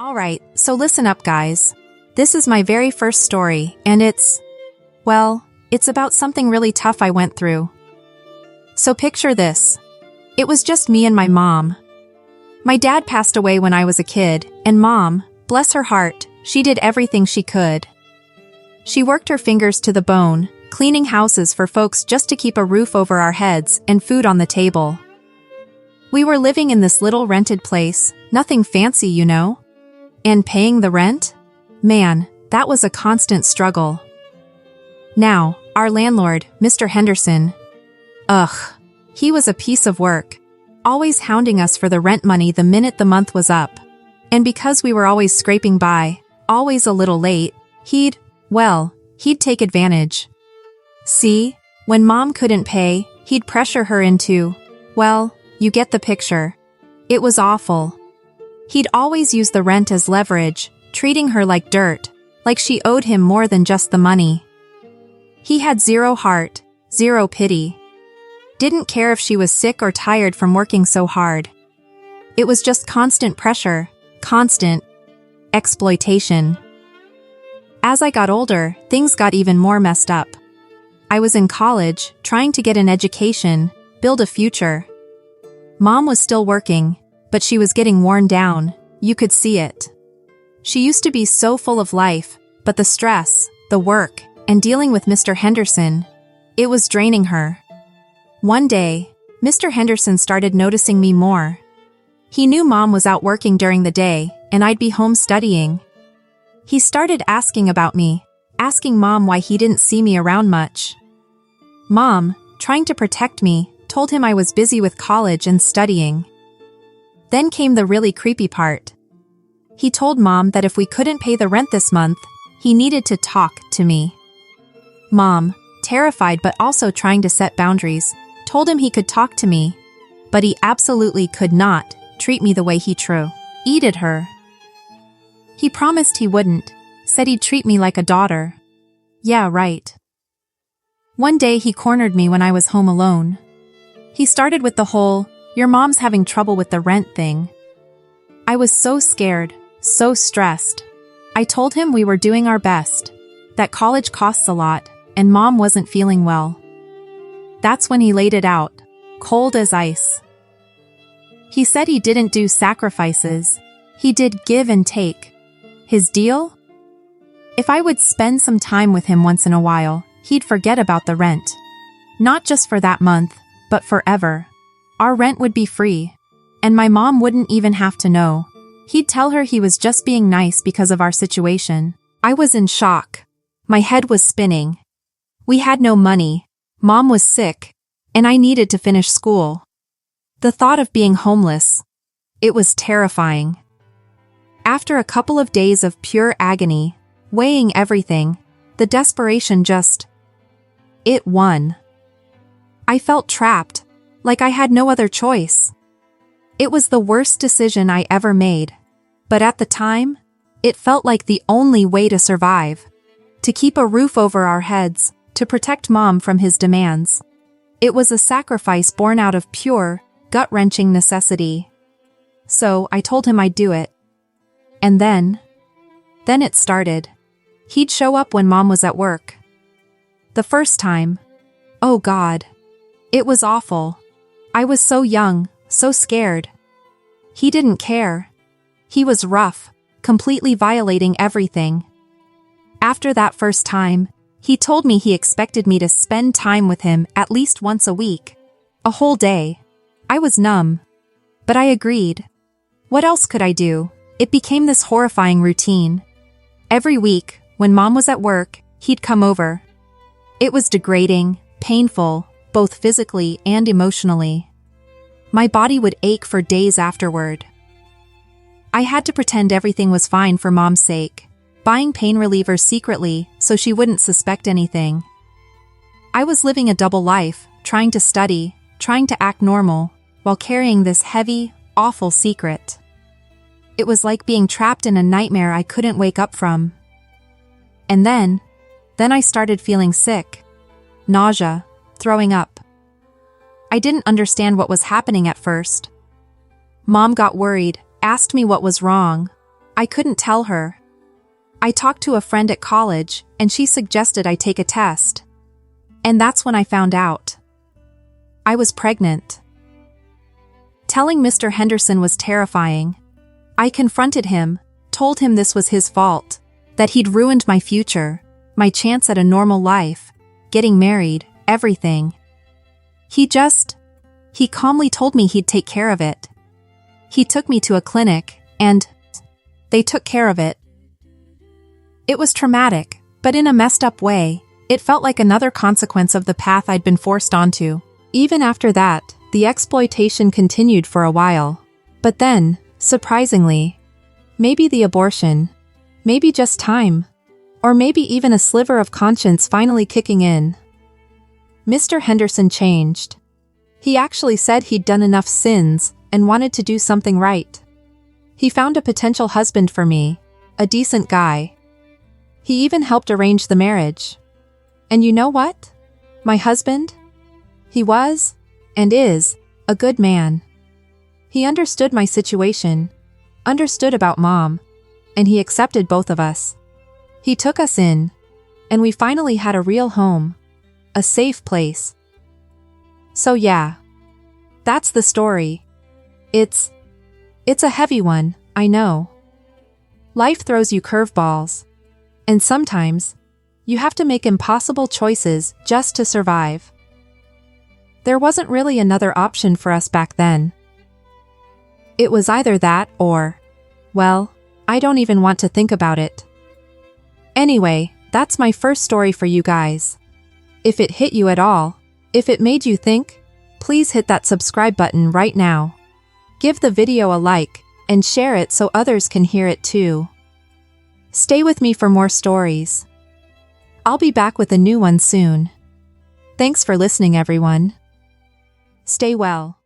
Alright, so listen up guys. This is my very first story, and it's about something really tough I went through. So picture this. It was just me and my mom. My dad passed away when I was a kid, and Mom, bless her heart, she did everything she could. She worked her fingers to the bone, cleaning houses for folks just to keep a roof over our heads and food on the table. We were living in this little rented place, nothing fancy, you know. And paying the rent? Man, that was a constant struggle. Now, our landlord, Mr. Henderson. He was a piece of work, always hounding us for the rent money the minute the month was up. And because we were always scraping by, always a little late, he'd take advantage. See, when Mom couldn't pay, he'd pressure her into, you get the picture. It was awful. He'd always use the rent as leverage, treating her like dirt, like she owed him more than just the money. He had zero heart, zero pity. Didn't care if she was sick or tired from working so hard. It was just constant pressure, constant exploitation. As I got older, things got even more messed up. I was in college, trying to get an education, build a future. Mom was still working, but she was getting worn down, you could see it. She used to be so full of life, but the stress, the work, and dealing with Mr. Henderson, it was draining her. One day, Mr. Henderson started noticing me more. He knew Mom was out working during the day, and I'd be home studying. He started asking about me, asking Mom why he didn't see me around much. Mom, trying to protect me, told him I was busy with college and studying. Then came the really creepy part. He told Mom that if we couldn't pay the rent this month, he needed to talk to me. Mom, terrified but also trying to set boundaries, told him he could talk to me, but he absolutely could not treat me the way he treated her. He promised he wouldn't, said he'd treat me like a daughter. Yeah, right. One day he cornered me when I was home alone. He started with the whole, "Your mom's having trouble with the rent" thing. I was so scared, so stressed. I told him we were doing our best, that college costs a lot, and Mom wasn't feeling well. That's when he laid it out, cold as ice. He said he didn't do sacrifices, he did give and take. His deal? If I would spend some time with him once in a while, he'd forget about the rent. Not just for that month, but forever. Our rent would be free, and my mom wouldn't even have to know. He'd tell her he was just being nice because of our situation. I was in shock. My head was spinning. We had no money, Mom was sick, and I needed to finish school. The thought of being homeless, it was terrifying. After a couple of days of pure agony, weighing everything, the desperation it won. I felt trapped, like I had no other choice. It was the worst decision I ever made, but at the time, it felt like the only way to survive. To keep a roof over our heads, to protect Mom from his demands. It was a sacrifice born out of pure, gut-wrenching necessity. So I told him I'd do it. And then it started. He'd show up when Mom was at work. The first time, oh God, it was awful. I was so young, so scared. He didn't care. He was rough, completely violating everything. After that first time, he told me he expected me to spend time with him at least once a week. A whole day. I was numb. But I agreed. What else could I do? It became this horrifying routine. Every week, when Mom was at work, he'd come over. It was degrading, painful, both physically and emotionally. My body would ache for days afterward. I had to pretend everything was fine for Mom's sake, buying pain relievers secretly so she wouldn't suspect anything. I was living a double life, trying to study, trying to act normal, while carrying this heavy, awful secret. It was like being trapped in a nightmare I couldn't wake up from. And then I started feeling sick. Nausea, throwing up. I didn't understand what was happening at first. Mom got worried, asked me what was wrong. I couldn't tell her. I talked to a friend at college, and she suggested I take a test. And that's when I found out. I was pregnant. Telling Mr. Henderson was terrifying. I confronted him, told him this was his fault, that he'd ruined my future, my chance at a normal life, getting married, everything. He calmly told me he'd take care of it. He took me to a clinic, and they took care of it. It was traumatic, but in a messed up way. It felt like another consequence of the path I'd been forced onto. Even after that, the exploitation continued for a while. But then, surprisingly, maybe the abortion, maybe just time, or maybe even a sliver of conscience finally kicking in. Mr. Henderson changed. He actually said he'd done enough sins and wanted to do something right. He found a potential husband for me, a decent guy. He even helped arrange the marriage. And you know what? My husband? He was, and is, a good man. He understood my situation, understood about Mom, and he accepted both of us. He took us in, and we finally had a real home, a safe place. So yeah, that's the story. It's a heavy one, I know. Life throws you curveballs, and sometimes, you have to make impossible choices just to survive. There wasn't really another option for us back then. It was either that or, well, I don't even want to think about it. Anyway, that's my first story for you guys. If it hit you at all, if it made you think, please hit that subscribe button right now. Give the video a like, and share it so others can hear it too. Stay with me for more stories. I'll be back with a new one soon. Thanks for listening, everyone. Stay well.